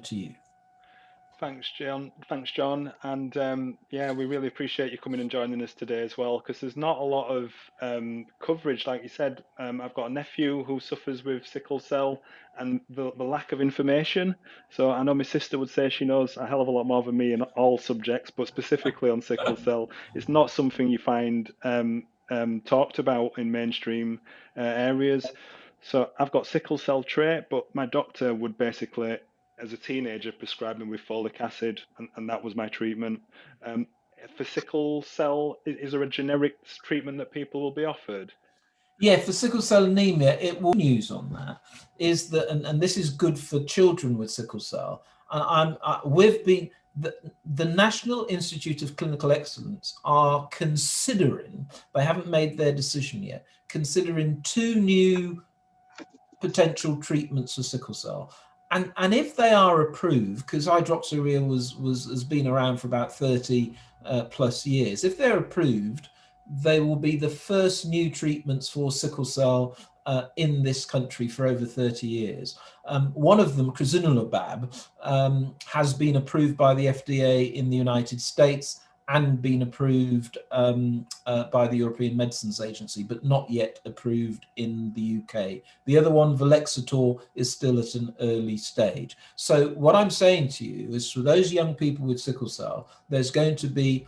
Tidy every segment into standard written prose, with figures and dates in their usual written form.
to you. Thanks, John. And yeah, we really appreciate you coming and joining us today as well, because there's not a lot of coverage, like you said. I've got a nephew who suffers with sickle cell, and the lack of information. So I know my sister would say she knows a hell of a lot more than me in all subjects, but specifically on sickle cell, it's not something you find talked about in mainstream areas. So I've got sickle cell trait, but my doctor would basically, as a teenager, prescribed me with folic acid, and that was my treatment. Um, for sickle cell, is there a generic treatment that people will be offered? Yeah, for sickle cell anemia, it will news on that is that, and this is good for children with sickle cell. We've been the National Institute of Clinical Excellence are considering, they haven't made their decision yet, considering 2 new potential treatments for sickle cell. And if they are approved, because hydroxyurea has been around for about 30 plus years, if they're approved, they will be the first new treatments for sickle cell in this country for over 30 years. One of them, crizanlizumab, has been approved by the FDA in the United States and been approved by the European Medicines Agency, but not yet approved in the UK. The other one, Velexator, is still at an early stage. So what I'm saying to you is, for those young people with sickle cell, there's going to be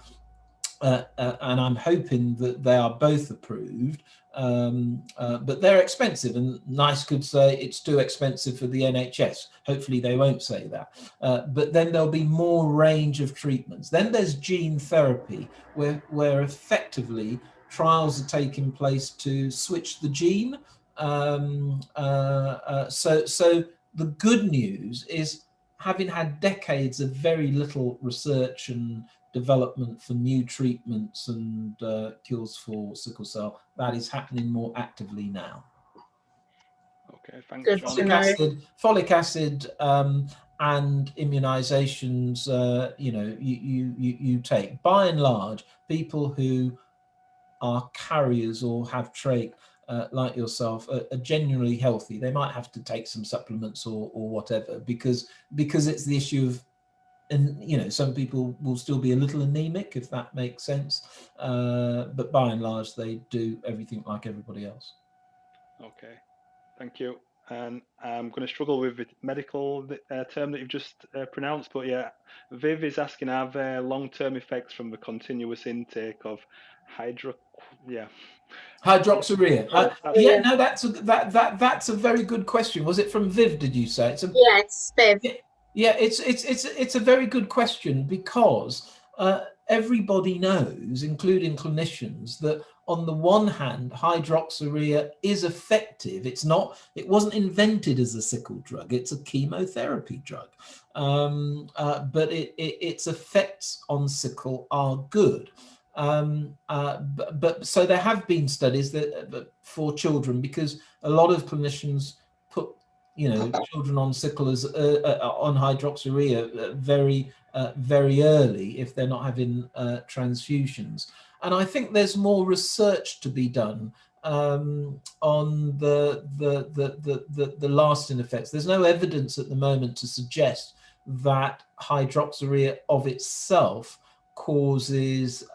and I'm hoping that they are both approved, but they're expensive, and NICE could say it's too expensive for the NHS. Hopefully they won't say that. But then there'll be more range of treatments. Then there's gene therapy, where effectively trials are taking place to switch the gene. So the good news is, having had decades of very little research and development for new treatments and cures for sickle cell, that is happening more actively now. Okay, thanks, John. Folic acid and immunizations, you take. By and large, people who are carriers or have trait like yourself are genuinely healthy. They might have to take some supplements or whatever, because it's the issue of, and some people will still be a little anemic, if that makes sense, but by and large they do everything like everybody else. Okay, thank you. And I'm going to struggle with the medical term that you've just pronounced, but yeah, Viv is asking, are there long-term effects from the continuous intake of hydroxyurea? No, that's a very good question. Was it from Viv, did you say? Yeah, it's Viv. Yeah, it's a very good question, because everybody knows, including clinicians, that on the one hand, hydroxyurea is effective. It wasn't invented as a sickle drug. It's a chemotherapy drug, but its effects on sickle are good. But so there have been studies that for children, because a lot of clinicians put children on sickle as on hydroxyurea very early if they're not having transfusions. And I think there's more research to be done on the lasting effects. There's no evidence at the moment to suggest that hydroxyurea of itself causes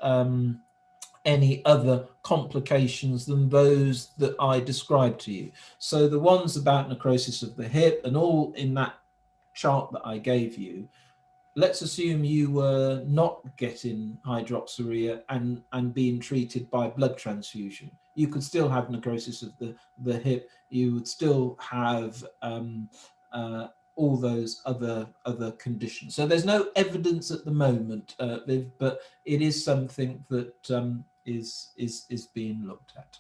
any other complications than those that I described to you. So the ones about necrosis of the hip and all in that chart that I gave you, let's assume you were not getting hydroxyurea and being treated by blood transfusion. You could still have necrosis of the hip. You would still have all those other conditions. So there's no evidence at the moment, Viv, but it is something that is being looked at.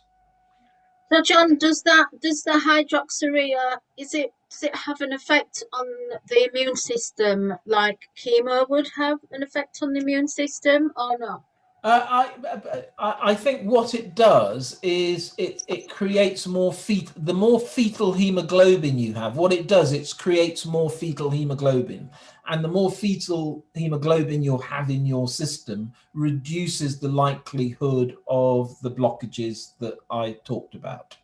So, John, does the hydroxyurea, does it have an effect on the immune system, like chemo would have an effect on the immune system, or not? I think what it does is it creates more the more fetal hemoglobin you have. What it does, it creates more fetal hemoglobin, and the more fetal hemoglobin you have in your system reduces the likelihood of the blockages that I talked about.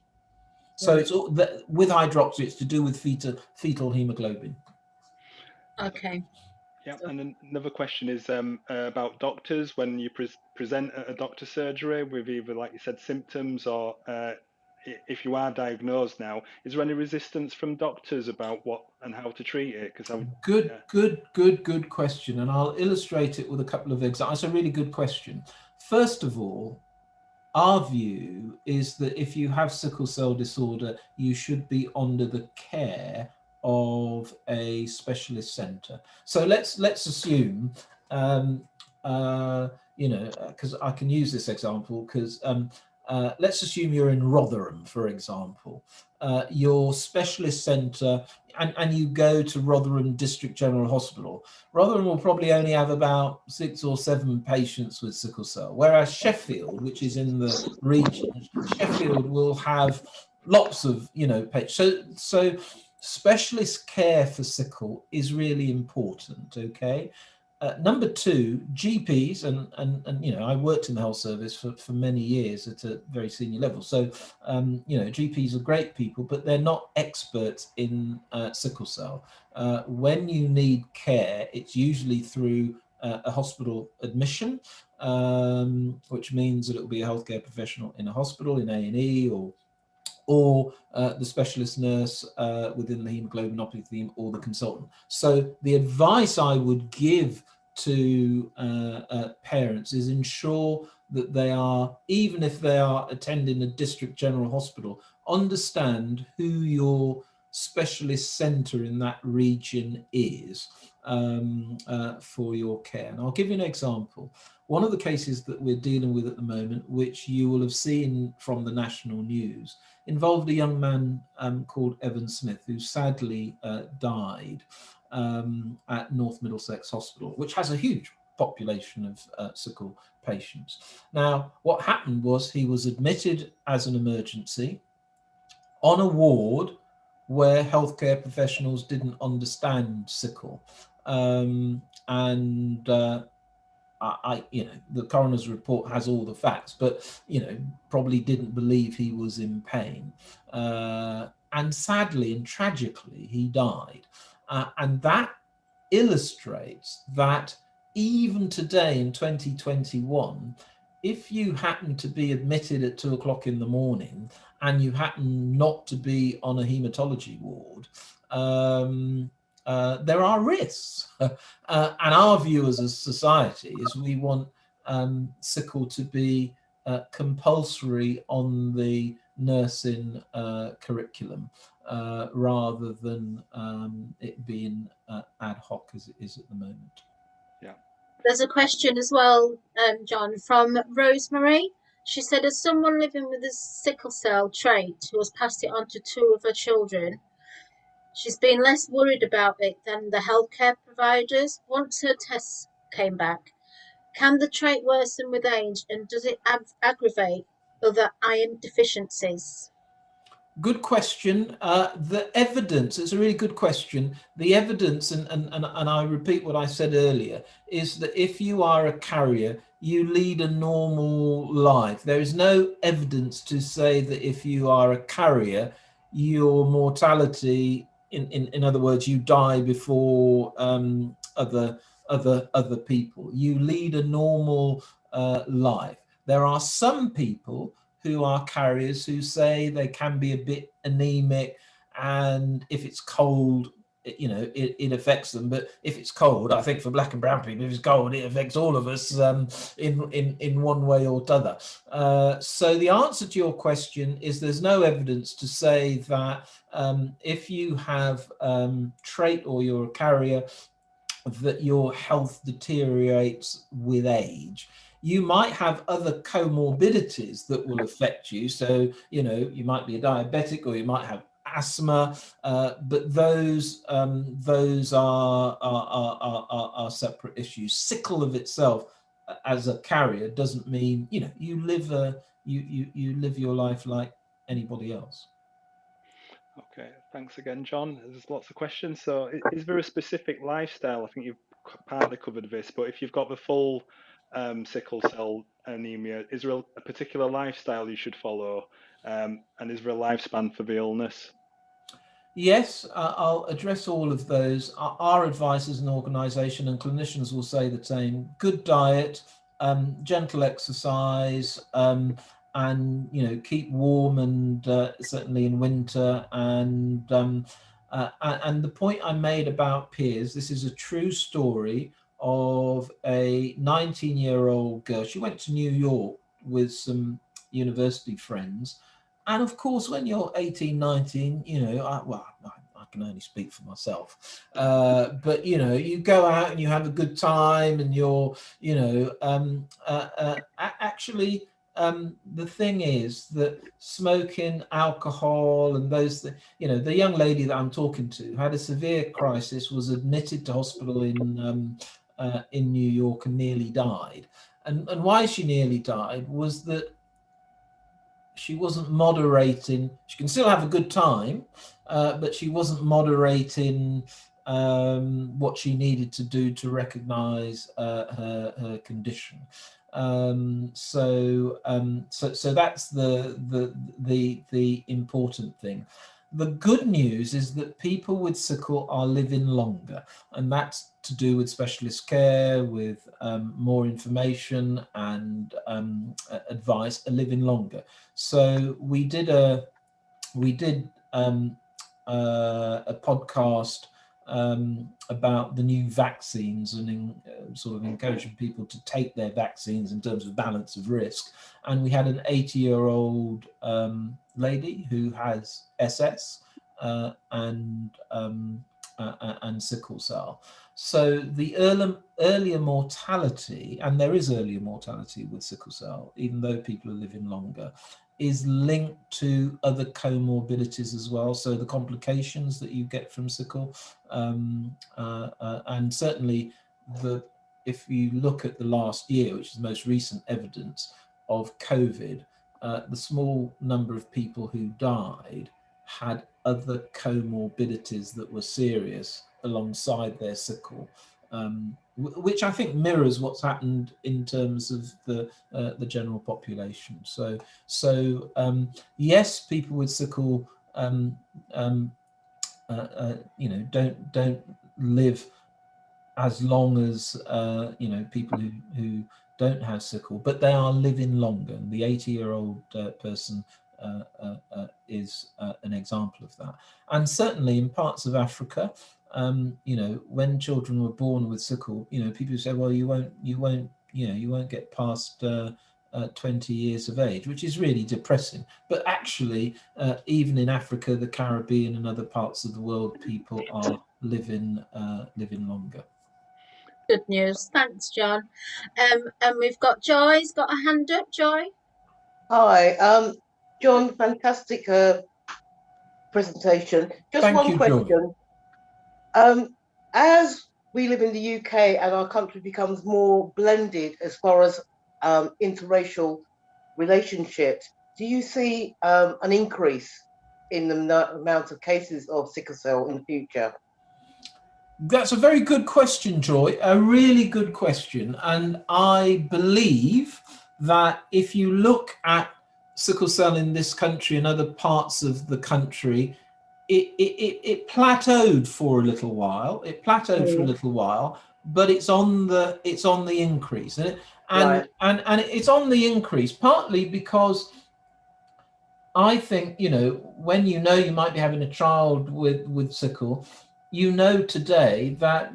So it's with hydroxy, it's to do with fetal hemoglobin. Okay. Yeah, So, and then another question is about doctors. When you present at a doctor surgery with either, like you said, symptoms or if you are diagnosed now, is there any resistance from doctors about what and how to treat it? Because Good, yeah, good question. And I'll illustrate it with a couple of examples. That's a really good question. First of all, our view is that if you have sickle cell disorder, you should be under the care of a specialist centre. So let's assume, because I can use this example, because let's assume you're in Rotherham, for example. Your specialist centre, and you go to Rotherham District General Hospital. Rotherham will probably only have about 6 or 7 patients with sickle cell, whereas Sheffield, which is in the region, Sheffield will have lots of, patients. So specialist care for sickle is really important. Okay. Number two, GPs, and I worked in the health service for many years at a very senior level. So GPs are great people, but they're not experts in sickle cell. When you need care, it's usually through a hospital admission, which means that it will be a healthcare professional in a hospital, in A&E, or the specialist nurse within the hemoglobinopathy team, or the consultant. So the advice I would give to parents is ensure that they are, even if they are attending a district general hospital, understand who your specialist centre in that region is for your care. And I'll give you an example. One of the cases that we're dealing with at the moment, which you will have seen from the national news, involved a young man called Evan Smith, who sadly died at North Middlesex Hospital, which has a huge population of sickle patients. Now, what happened was he was admitted as an emergency on a ward where healthcare professionals didn't understand sickle. The coroner's report has all the facts, but probably didn't believe he was in pain, and sadly and tragically he died, and that illustrates that even today in 2021, if you happen to be admitted at 2 o'clock in the morning and you happen not to be on a hematology ward, there are risks. And our view as a society is we want sickle to be compulsory on the nursing curriculum, rather than it being ad hoc as it is at the moment. yeah. there's a question as well, John, from Rosemary. She said, as someone living with a sickle cell trait who has passed it on to 2 of her children, she's been less worried about it than the healthcare providers. Once her tests came back, can the trait worsen with age, and does it aggravate other iron deficiencies? Good question. The evidence, it's a really good question. The evidence, and I repeat what I said earlier, is that if you are a carrier, you lead a normal life. There is no evidence to say that if you are a carrier, your mortality, in other words, you die before other people. You lead a normal life. There are some people who are carriers who say they can be a bit anemic, and if it's cold, it affects them. But if it's cold, I think for black and brown people, if it's cold, it affects all of us in one way or t'other. So the answer to your question is there's no evidence to say that if you have trait or you're a carrier, that your health deteriorates with age. You might have other comorbidities that will affect you. So, you might be a diabetic, or you might have asthma, but those are separate issues. Sickle of itself as a carrier doesn't mean you live your life like anybody else. Okay, thanks again, John. There's lots of questions. So, is there a specific lifestyle? I think you've partly covered this, but if you've got the full sickle cell anemia, is there a particular lifestyle you should follow? And is there a lifespan for the illness? Yes, I'll address all of those. Our advice as an organisation, and clinicians will say the same: good diet, gentle exercise, and keep warm, and certainly in winter. And the point I made about peers, this is a true story of a 19-year-old girl. She went to New York with some university friends. And of course, when you're 18, 19, I can only speak for myself. But, you go out and you have a good time, and you're, actually, the thing is that smoking, alcohol, and those, the young lady that I'm talking to had a severe crisis, was admitted to hospital in New York and nearly died. And why she nearly died was that she wasn't moderating. She can still have a good time, but she wasn't moderating what she needed to do to recognize her condition. So that's the important thing. The good news is that people with sickle are living longer, and that's to do with specialist care, with more information and advice, are living longer. So we did a podcast about the new vaccines, and sort of encouraging people to take their vaccines in terms of balance of risk. And we had an 80-year-old lady who has SS and sickle cell. So the earlier mortality, and there is earlier mortality with sickle cell, even though people are living longer, is linked to other comorbidities as well. So the complications that you get from sickle, and certainly if you look at the last year, which is the most recent evidence of COVID, the small number of people who died had other comorbidities that were serious alongside their sickle, which I think mirrors what's happened in terms of the general population. So yes, people with sickle, don't live as long as people who don't have sickle, but they are living longer. And the 80-year-old person is an example of that. And certainly in parts of Africa, when children were born with sickle, people say, well, you won't get past 20 years of age, which is really depressing. But actually, even in Africa, the Caribbean, and other parts of the world, people are living longer. Good news. Thanks, John. And we've got Joy's got a hand up. Joy. Hi, John. Fantastic presentation. Just Thank one you, question. As we live in the UK and our country becomes more blended as far as interracial relationships, do you see an increase in the amount of cases of sickle cell in the future? That's a very good question, Joy. A really good question. And I believe that if you look at sickle cell in this country and other parts of the country, it plateaued for a little while. But it's on the increase. And it's on the increase partly because I think, when you might be having a child with sickle, today that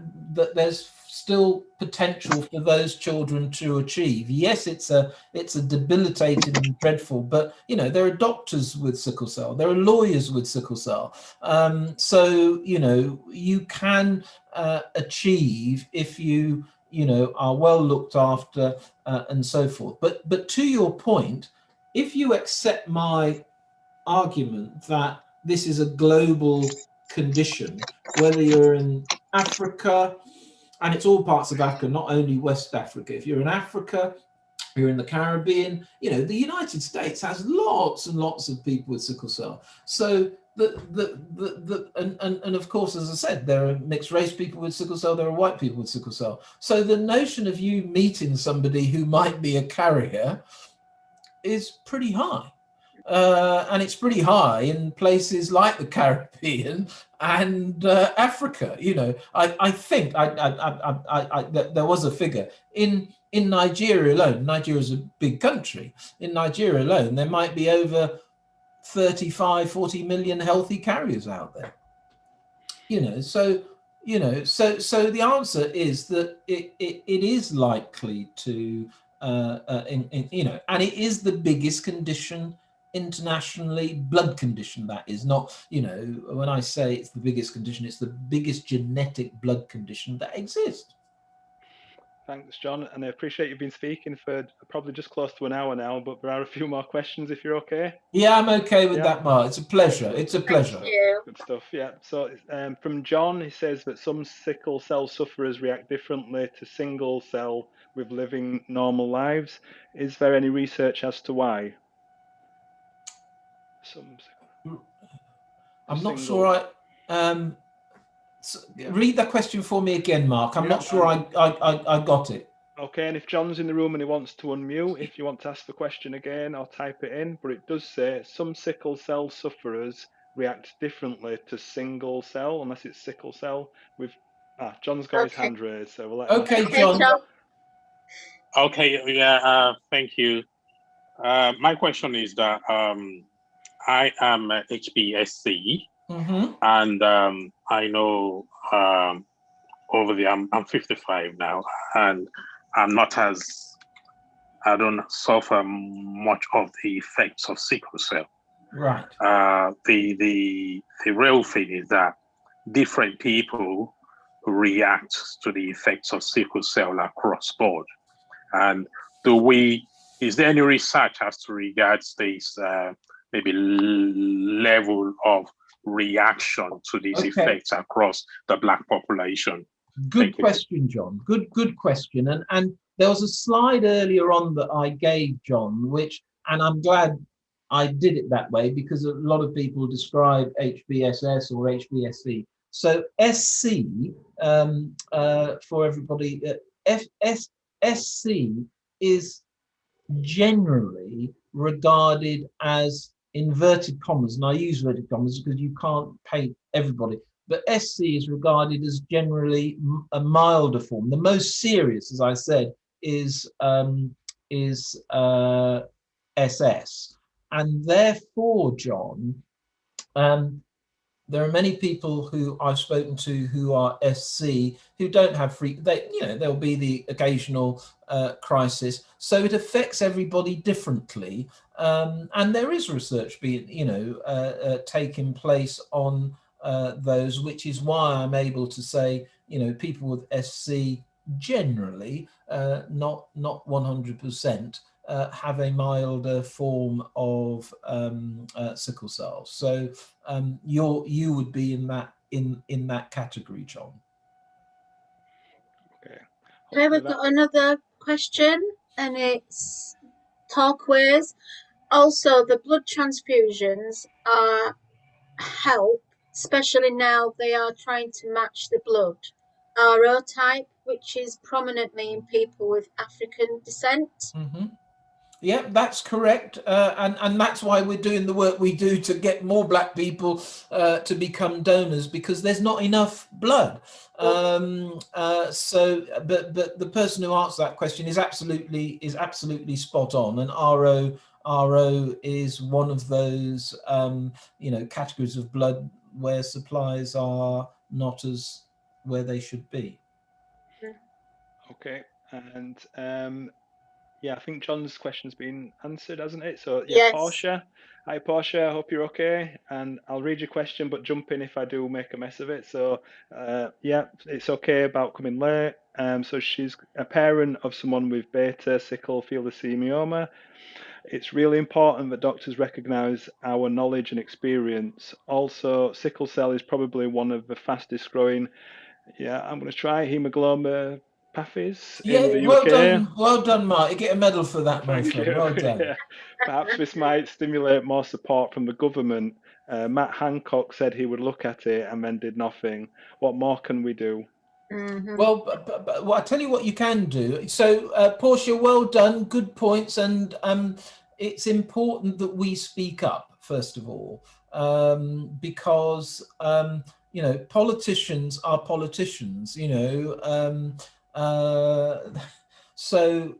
there's still potential for those children to achieve. Yes, it's a debilitating and dreadful, but there are doctors with sickle cell, there are lawyers with sickle cell, so you can achieve if you are well looked after, and so forth. But to your point, if you accept my argument that this is a global condition, whether you're in Africa, and it's all parts of Africa, not only West Africa. If you're in Africa, you're in the Caribbean, the United States has lots and lots of people with sickle cell. So and of course, as I said, there are mixed race people with sickle cell, there are white people with sickle cell. So the notion of you meeting somebody who might be a carrier is pretty high. and it's pretty high in places like the Caribbean and Africa. You know, I think there was a figure in Nigeria alone. Nigeria is a big country. In Nigeria alone, there might be over 40 million healthy carriers out there. You know, so the answer is that it is likely to you know, and it is the biggest condition internationally, blood condition, that is. Not, you know, when I say it's the biggest condition, it's the biggest genetic blood condition that exists. Thanks, John, and I appreciate you've been speaking for probably just close to an hour now, but there are a few more questions if you're okay. Yeah, I'm okay with that, Mark. It's a pleasure. It's a pleasure. Thank you. Good stuff. Yeah. So from John, he says that some sickle cell sufferers react differently to single cell with living normal lives. Is there any research as to why? I'm not sure. Read that question for me again, Mark. I'm not sure I got it. Okay, and if John's in the room and he wants to unmute, if you want to ask the question again or type it in, but it does say some sickle cell sufferers react differently to single cell, unless it's sickle cell. With John's got his hand raised, so we'll let him. Okay, John. Okay, yeah, thank you. My question is that I am HBSC, and I know I'm 55 now, and I don't suffer much of the effects of sickle cell. Right. The real thing is that different people react to the effects of sickle cell across board. And is there any research as to regards this maybe level of reaction to these effects across the Black population? Good question, John. Good question. And there was a slide earlier on that I gave, John, and I'm glad I did it that way, because a lot of people describe HBSS or HBSC. So SC, for everybody, SC is generally regarded as, inverted commas, and I use inverted commas because you can't paint everybody, but SC is regarded as generally a milder form. The most serious, as I said, is SS, and therefore, John, there are many people who I've spoken to who are SC who don't have there'll be the occasional crisis. So it affects everybody differently. And there is research being, taking place on those, which is why I'm able to say, people with SC generally, not 100%, have a milder form of sickle cell. So you would be in that category, John. Okay. Okay, we've got another question, and it's Talkways. Also, the blood transfusions help, especially now they are trying to match the blood RO type, which is prominently in people with African descent. Mm-hmm. Yeah, that's correct, and that's why we're doing the work we do to get more Black people to become donors, because there's not enough blood. But the person who asked that question is absolutely spot on, and RO is one of those categories of blood where supplies are not as where they should be. Okay, and yeah, I think John's question's been answered, hasn't it? So yeah, yes. Portia. Hi Portia, I hope you're okay. And I'll read your question, but jump in if I do make a mess of it. So yeah, it's okay about coming late. So she's a parent of someone with beta sickle thalassemia. It's really important that doctors recognise our knowledge and experience. Also, sickle cell is probably one of the fastest growing, I'm going to try, hemoglobinopathies in the UK. Well done, Mark. You get a medal for that, my friend. Well done. Yeah. Perhaps this might stimulate more support from the government. Matt Hancock said he would look at it and then did nothing. What more can we do? Mm-hmm. Well, I tell you what you can do. So, Portia, well done. Good points. And it's important that we speak up, first of all, because you know, politicians are politicians, you know, so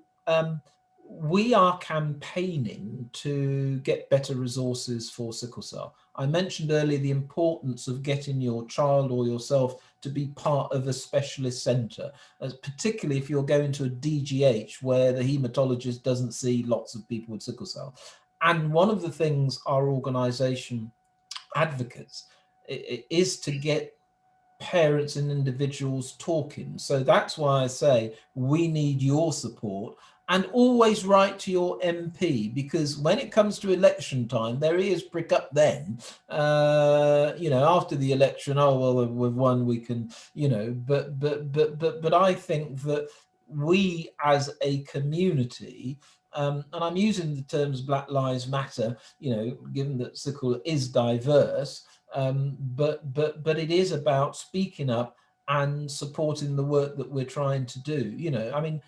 we are campaigning to get better resources for sickle cell. I mentioned earlier the importance of getting your child or yourself to be part of a specialist centre, particularly if you're going to a DGH where the haematologist doesn't see lots of people with sickle cell. And one of the things our organisation advocates is to get parents and individuals talking. So that's why I say we need your support, and always write to your MP, because when it comes to election time, their ears prick up then, you know, after the election, oh, well, we've won, we can, you know, but I think that we as a community, and I'm using the terms Black Lives Matter, you know, given that sickle is diverse, but it is about speaking up and supporting the work that we're trying to do. You know, I mean,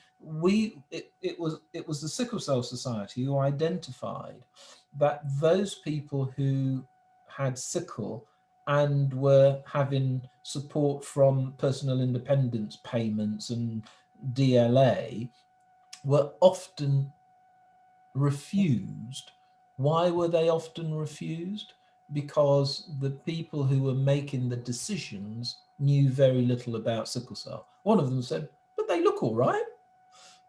it was the Sickle Cell Society who identified that those people who had sickle and were having support from personal independence payments and DLA were often refused. Why were they often refused? Because the people who were making the decisions knew very little about sickle cell. One of them said, but they look all right.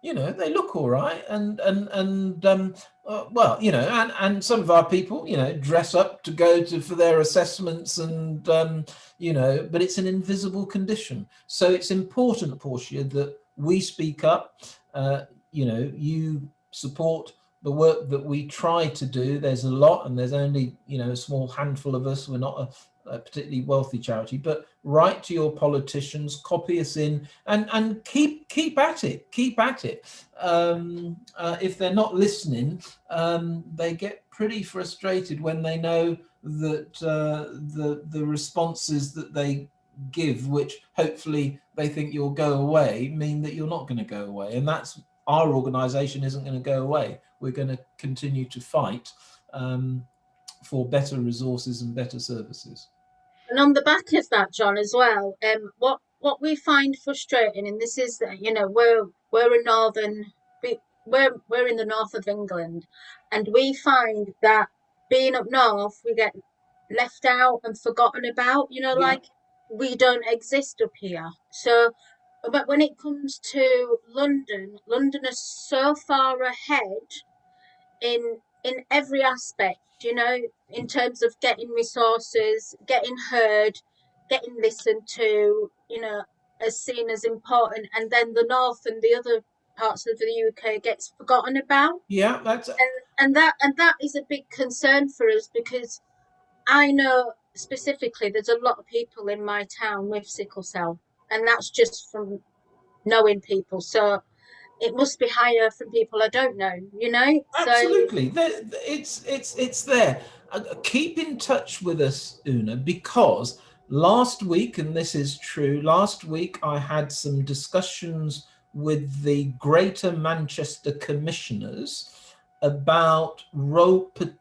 You know, they look all right. Well, you know, and some of our people, you know, dress up to go to for their assessments and, you know, but it's an invisible condition. So it's important, Portia, that we speak up. You know, you support the work that we try to do. There's a lot, and there's only, you know, a small handful of us. We're not a particularly wealthy charity, but write to your politicians, copy us in, and keep at it. If they're not listening, they get pretty frustrated when they know that the responses that they give, which hopefully they think you'll go away, mean that you're not going to go away, and that's our organisation isn't going to go away. We're going to continue to fight for better resources and better services. And on the back of that, John, as well, what we find frustrating, and this is that, you know, we're in the north of England, and we find that being up north, we get left out and forgotten about. You know, Yeah. like we don't exist up here. So, but when it comes to London, London is so far ahead in every aspect, you know, in terms of getting resources, getting heard, getting listened to, you know, as seen as important, and then the north and the other parts of the UK gets forgotten about. Yeah, that's And that is a big concern for us, because I know specifically there's a lot of people in my town with sickle cell, and that's just from knowing people. So it must be higher from people I don't know, you know. absolutely. It's there. Keep in touch with us, Una, because last week, and this is true, last week I had some discussions with the Greater Manchester Commissioners about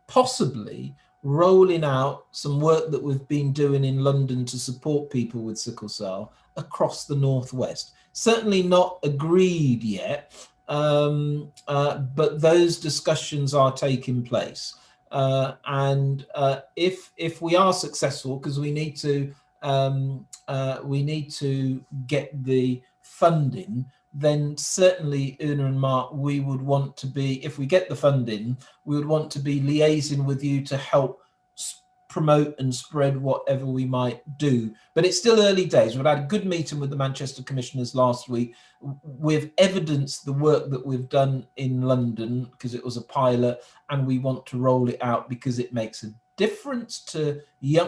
possibly rolling out some work that we've been doing in London to support people with sickle cell across the Northwest. Certainly not agreed yet, but those discussions are taking place. And if we are successful, because we need to get the funding, then certainly Una and Mark, we would want to be, if we get the funding, we would want to be liaising with you to help promote and spread whatever we might do. But it's still early days. We've had a good meeting with the Manchester Commissioners last week. We've evidenced the work that we've done in London because it was a pilot, and we want to roll it out because it makes a difference to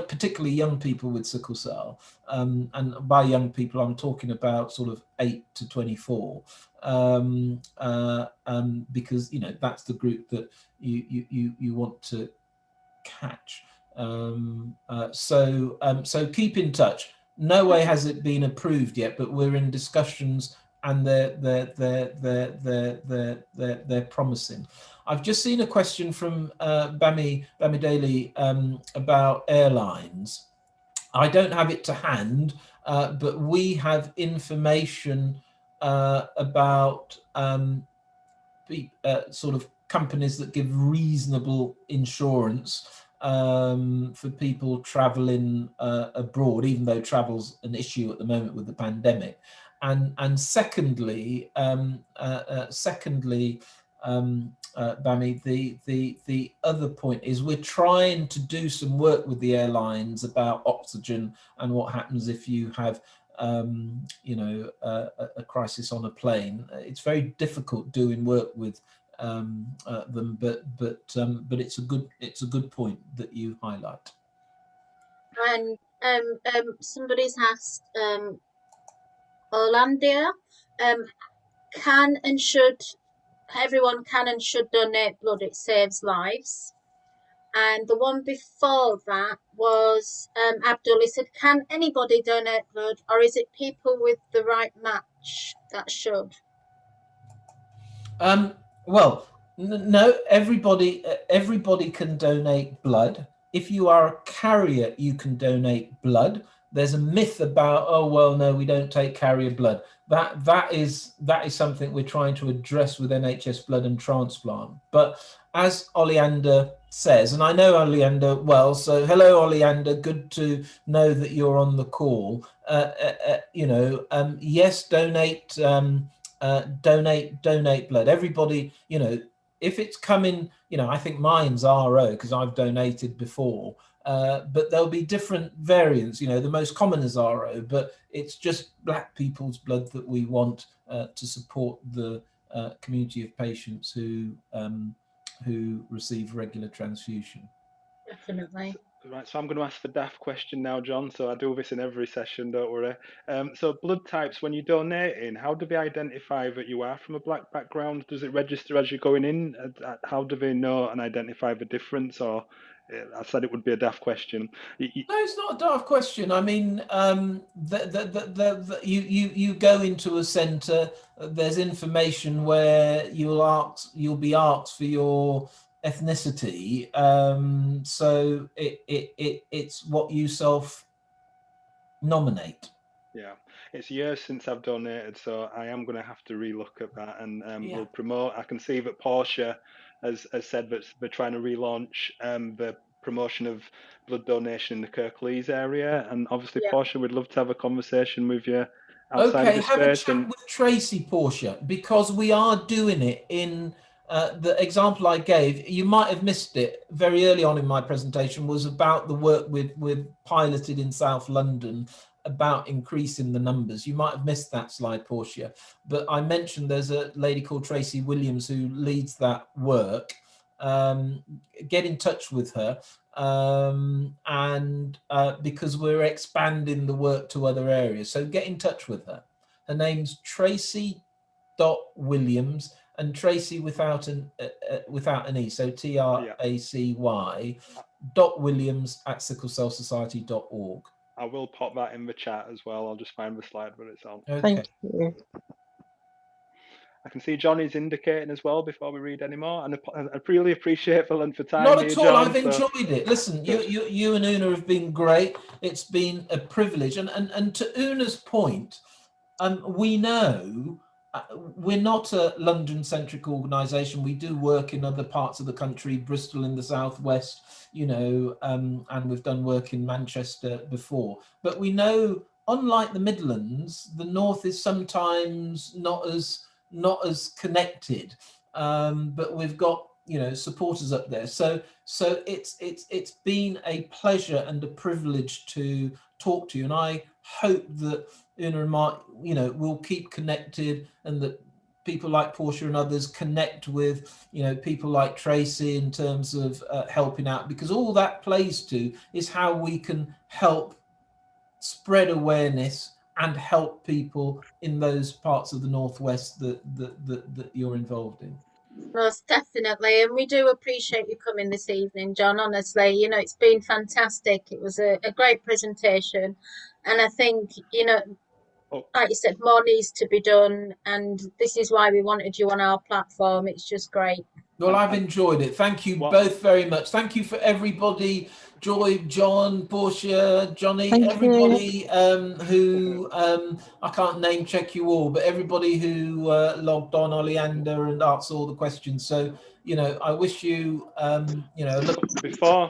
particularly young people with sickle cell. And by young people, I'm talking about sort of 8 to 24, because, you know, that's the group that you want to catch. So keep in touch. No way has it been approved yet, but we're in discussions and they're promising. I've just seen a question from Bamidele about airlines. I don't have it to hand, but we have information about sort of companies that give reasonable insurance for people traveling abroad, even though travel's an issue at the moment with the pandemic. And secondly, Bami, the other point is we're trying to do some work with the airlines about oxygen and what happens if you have a crisis on a plane. It's very difficult doing work with them, but it's a good point that you highlight. And somebody's asked, Orlandia, can and should everyone can and should donate blood? It saves lives. And the one before that was Abdul. He said, can anybody donate blood, or is it people with the right match that should? Well, no, everybody can donate blood. If you are a carrier, you can donate blood. There's a myth about, oh well, no, we don't take carrier blood. That is something we're trying to address with NHS Blood and Transplant. But as Oleander says, and I know Oleander well, so hello Oleander, good to know that you're on the call. Yes, donate blood. Everybody, if it's coming, I think mine's RO because I've donated before, but there'll be different variants. The most common is RO, but it's just black people's blood that we want to support the community of patients who receive regular transfusion. Definitely. Right, so I'm going to ask the daft question now, John. So I do this in every session, don't worry. So blood types, when you're donating, how do they identify that you are from a black background? Does it register as you're going in? How do they know and identify the difference? Or I said it would be a daft question. No, it's not a daft question. I mean, you go into a centre. There's information where you'll be asked for your ethnicity. So it's what you self-nominate. Yeah, it's years since I've donated, so I am going to have to relook at that, and we'll promote. I can see that Porsche has said that they're trying to relaunch the promotion of blood donation in the Kirklees area, and obviously Porsche would love to have a conversation with you outside of the have space. A chat with Tracy, Porsche, because we are doing it in the example I gave. You might have missed it very early on in my presentation, was about the work with piloted in South London about increasing the numbers. You might have missed that slide, Portia, but I mentioned there's a lady called Tracy Williams who leads that work. Get in touch with her, and because we're expanding the work to other areas, so get in touch with her. Her name's Tracy.Williams, and Tracy without an E, so TRACY.Williams@sicklecellsociety.org. I will pop that in the chat as well. I'll just find the slide where it's on. Okay. Thank you. I can see Johnny's indicating as well before we read any more, and I really appreciate the length of time. Not here, at all. John, I've enjoyed it. Listen, you and Una have been great. It's been a privilege, and to Una's point, we know we're not a London-centric organisation. We do work in other parts of the country, Bristol in the southwest, and we've done work in Manchester before. But we know, unlike the Midlands, the North is sometimes not as connected, but we've got supporters up there. So it's been a pleasure and a privilege to talk to you, and I hope that Una and Mark will keep connected, and that people like Portia and others connect with people like Tracy in terms of helping out, because all that plays to is how we can help spread awareness and help people in those parts of the Northwest that you're involved in. Most definitely, and we do appreciate you coming this evening, John. Honestly, it's been fantastic. It was a great presentation, and I think like you said, more needs to be done, and this is why we wanted you on our platform. It's just great. Well, I've enjoyed it. Thank you both very much. Thank you for everybody, Joy, John, Portia, Johnny, everybody who, I can't name check you all, but everybody who logged on, Oleander, and asked all the questions. So, you know, I wish you, you know, look.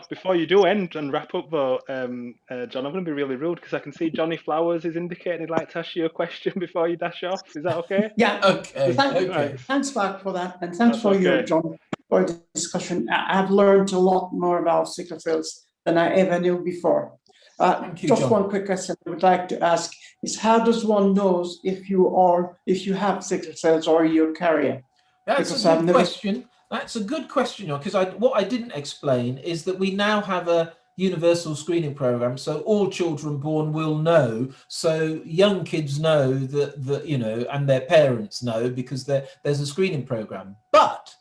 Before you do end and wrap up though, John, I'm going to be really rude because I can see Johnny Flowers is indicating he'd like to ask you a question before you dash off. Is that okay? Yeah. Okay. Thanks, Mark, for that, and thanks That's for your okay. John for the discussion. I've learned a lot more about sickle cells than I ever knew before. Thank you, Just John. one quick question I would like to ask is: how does one knows if you have sickle cells or you're a carrier? That's a good question. That's a good question, because what I didn't explain is that we now have a universal screening program, so all children born will know. So young kids know that you know, and their parents know, because there's a screening program. But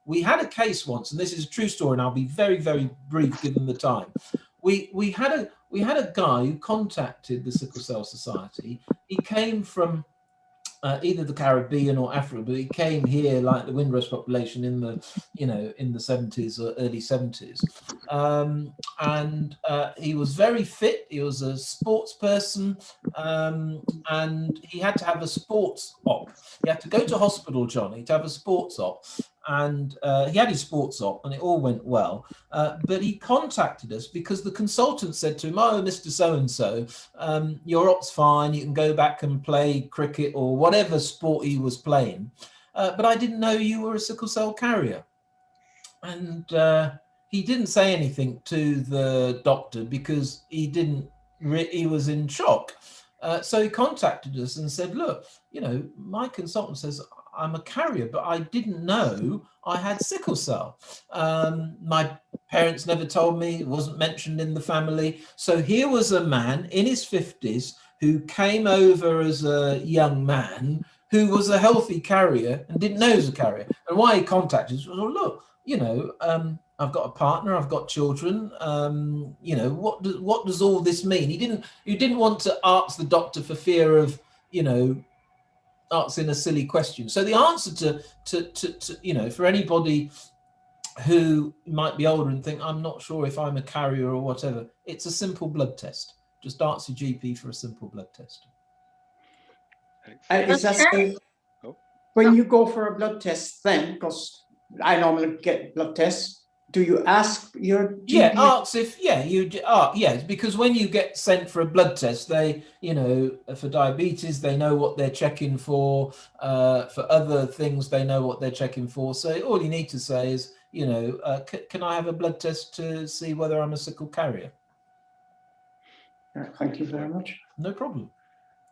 we had a case once, and this is a true story, and I'll be very, very brief given the time. We had a guy who contacted the Sickle Cell Society. He came from either the Caribbean or Africa, but he came here like the Windrush population in the, you know, in the 70s or early 70s. And he was very fit. He was a sports person, and he had to have a sports op. He had to go to hospital, Johnny, to have a sports op. And he had his sports op, and it all went well. But he contacted us because the consultant said to him, "Oh, Mr. So-and-so, your op's fine. You can go back and play cricket or whatever sport he was playing. But I didn't know you were a sickle cell carrier." And he didn't say anything to the doctor because he was in shock. So he contacted us and said, "Look, you know, my consultant says I'm a carrier, but I didn't know I had sickle cell. My parents never told me, it wasn't mentioned in the family." So here was a man in his 50s who came over as a young man who was a healthy carrier and didn't know he was a carrier. And why he contacted us was, "Well, look, you know, I've got a partner, I've got children. You know, what does all this mean?" He didn't want to ask the doctor for fear of, you know, asking a silly question. So the answer to you know, for anybody who might be older and think, "I'm not sure if I'm a carrier or whatever," it's a simple blood test. Just ask your GP for a simple blood test. Is that when you go for a blood test then, because I normally get blood tests, do you ask your GP? Yeah, ask if, yes, because when you get sent for a blood test, they, you know, for diabetes, they know what they're checking for other things, they know what they're checking for. So all you need to say is, you know, can I have a blood test to see whether I'm a sickle carrier? Thank you very much. No problem.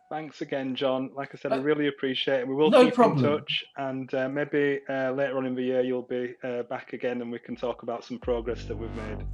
Thanks again, John. Like I said, I really appreciate it. We will keep in touch, and maybe later on in the year you'll be back again and we can talk about some progress that we've made.